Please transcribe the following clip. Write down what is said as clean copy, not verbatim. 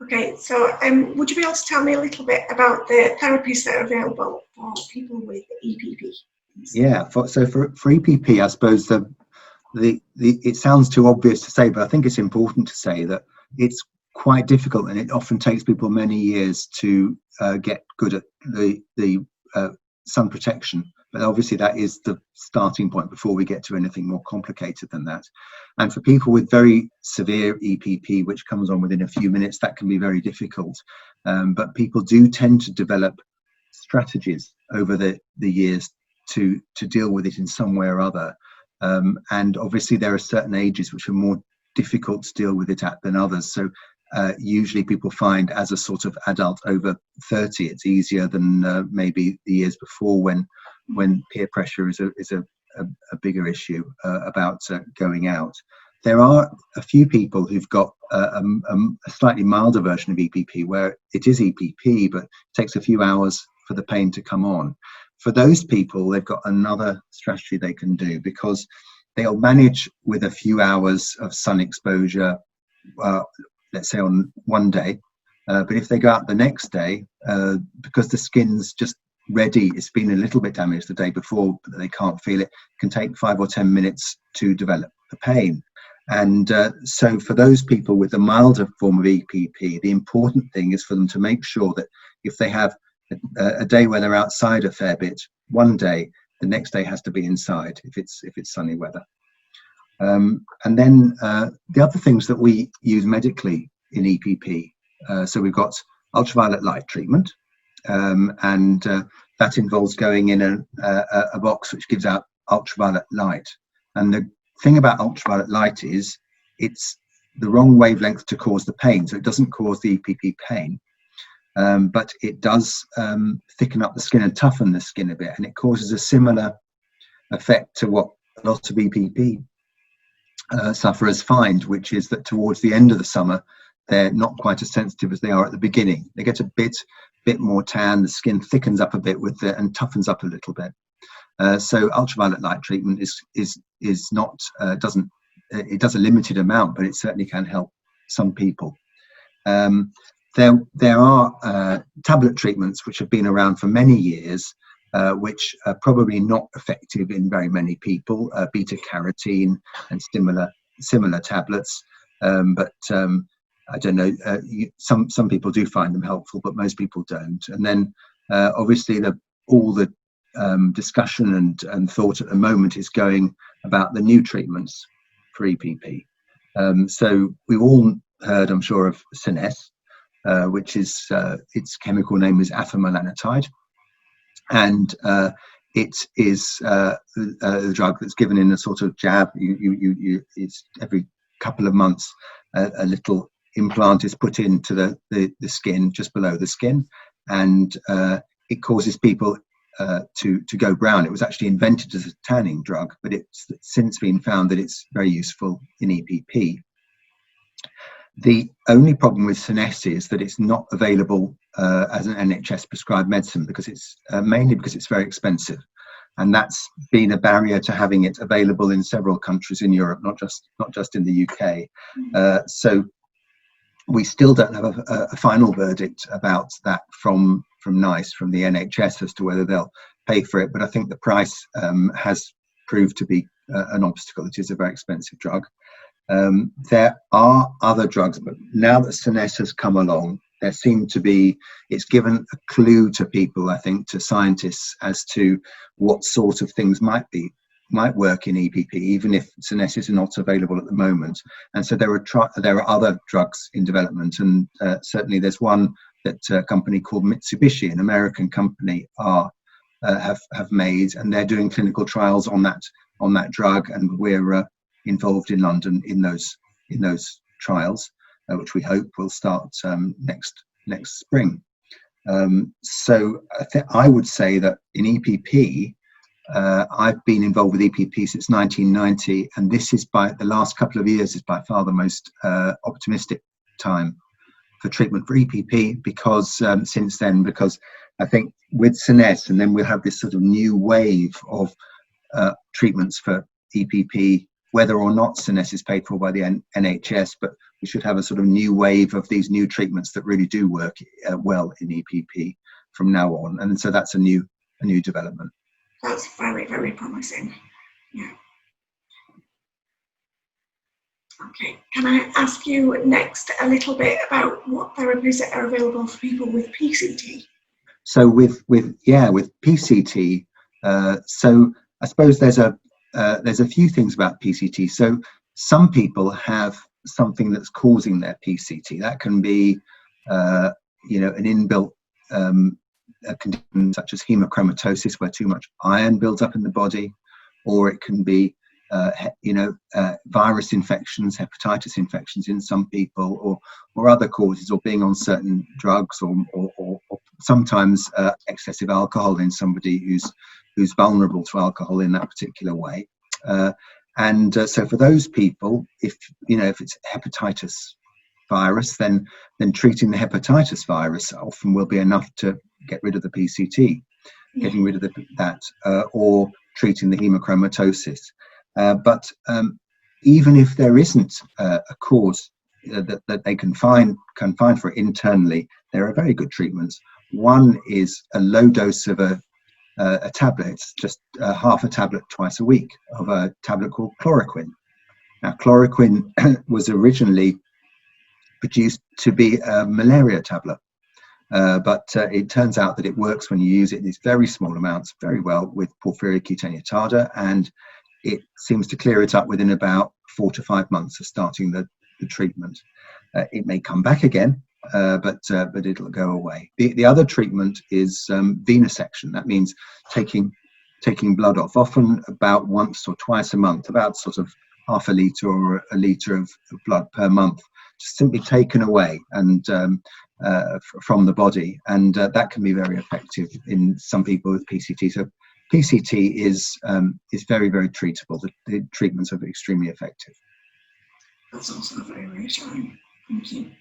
Okay, so would you be able to tell me a little bit about the therapies that are available for people with EPP? Yeah, for EPP, I suppose it sounds too obvious to say, but I think it's important to say that it's quite difficult, and it often takes people many years to get good at the sun protection. But obviously that is the starting point before we get to anything more complicated than that. And for people with very severe EPP, which comes on within a few minutes, that can be very difficult. But people do tend to develop strategies over the years to deal with it in some way or other. And obviously there are certain ages which are more difficult to deal with it at than others. So usually people find as a sort of adult over 30, it's easier than maybe the years before when peer pressure is a bigger issue about going out. There are a few people who've got a slightly milder version of EPP where it is EPP, but it takes a few hours for the pain to come on. For those people, they've got another strategy they can do, because they'll manage with a few hours of sun exposure, let's say on one day. But if they go out the next day, because the skin's just ready, it's been a little bit damaged the day before, but they can't feel it, can take 5 or 10 minutes to develop the pain. And so for those people with a milder form of EPP, the important thing is for them to make sure that if they have a day where they're outside a fair bit, one day, the next day has to be inside if it's sunny weather. And then the other things that we use medically in EPP, so we've got ultraviolet light treatment, and that involves going in a box which gives out ultraviolet light. And the thing about ultraviolet light is it's the wrong wavelength to cause the pain, so it doesn't cause the EPP pain, but it does thicken up the skin and toughen the skin a bit, and it causes a similar effect to what a lot of EPP sufferers find, which is that towards the end of the summer they're not quite as sensitive as they are at the beginning. They get a bit more tan, the skin thickens up a bit and toughens up a little bit. So ultraviolet light treatment is not it does a limited amount, but it certainly can help some people. There are tablet treatments which have been around for many years, which are probably not effective in very many people, beta carotene and similar tablets, but I don't know, some people do find them helpful, but most people don't. And then obviously all the discussion and thought at the moment is going about the new treatments for EPP. So we've all heard, I'm sure, of Scenesse, which is its chemical name is afamelanotide, and it is a drug that's given in a sort of jab. It's every couple of months a little implant is put into the skin, just below the skin, and it causes people to go brown. It was actually invented as a tanning drug, but it's since been found that it's very useful in EPP. The only problem with Scenesse is that it's not available as an NHS prescribed medicine, because it's mainly because it's very expensive, and that's been a barrier to having it available in several countries in Europe, not just in the UK. So we still don't have a final verdict about that from NICE, from the NHS, as to whether they'll pay for it. But I think the price has proved to be an obstacle. It is a very expensive drug. There are other drugs, but now that Scenesse has come along, there seem to be, it's given a clue to people, I think, to scientists, as to what sort of things might work in EPP, even if Scenesse is not available at the moment. And so there are other drugs in development, and certainly there's one that a company called Mitsubishi, an American company, have made, and they're doing clinical trials on that drug, and we're involved in London in those trials, which we hope will start next spring. So I would say that in EPP, I've been involved with EPP since 1990, and this is the last couple of years is by far the most optimistic time for treatment for EPP, because since then, because I think with Scenesse, and then we'll have this sort of new wave of treatments for EPP whether or not SCENESSE is paid for by the NHS, but we should have a sort of new wave of these new treatments that really do work well in EPP from now on. And so that's a new development. That's very, very promising. Yeah. Okay, can I ask you next a little bit about what therapies are available for people with PCT? So with PCT, so I suppose there's a few things about PCT. So some people have something that's causing their PCT. That can be, an inbuilt a condition such as hemochromatosis, where too much iron builds up in the body, or it can be virus infections, hepatitis infections in some people, or other causes, or being on certain drugs, or sometimes excessive alcohol in somebody who's vulnerable to alcohol in that particular way. So for those people, if it's hepatitis virus, then treating the hepatitis virus often will be enough to get rid of the PCT, getting rid of that, or treating the hemochromatosis. But even if there isn't a cause that they can find for it internally, there are very good treatments. One is a low dose of a tablet. It's just half a tablet twice a week of a tablet called chloroquine. Now, chloroquine was originally produced to be a malaria tablet, but it turns out that it works when you use it in these very small amounts very well with porphyria cutaneotada, and it seems to clear it up within about 4 to 5 months of starting the treatment. It may come back again, but it'll go away. The other treatment is venesection. That means taking blood off, often about once or twice a month, about sort of half a litre or a litre of blood per month, just simply taken away and from the body, and that can be very effective in some people with PCT. So PCT is very, very treatable. The treatments are extremely effective. That's also very reassuring. Thank you.